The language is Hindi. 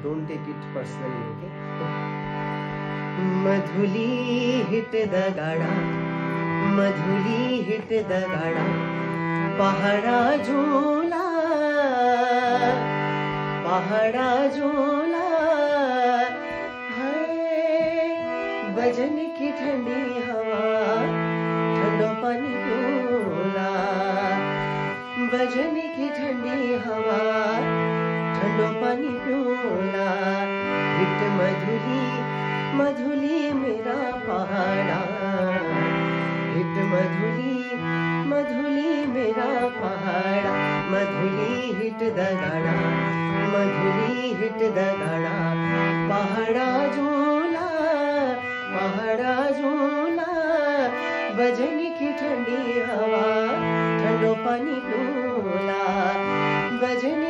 don't take it personally, okay? Madhuli hit the गाड़ा, मधुली हिट द गाड़ा, पहाड़ा झूला, पहाड़ा झूला, बजन की ठंडी हवा, ठंडो पानी प्योला, बजन की ठंडी हवा, ठंडो पानी प्योला, हिट मधुली, मधुली मेरा पहाड़ा, हिट मधुली, मधुली मेरा पहाड़ा, मधुली हिट द गाड़ा, मधुली हिट द गाड़ा, पहाड़ा झूला, पहाड़ा झूला, बजन की ठंडी हवा, ठंडो पानी प्योला, बजन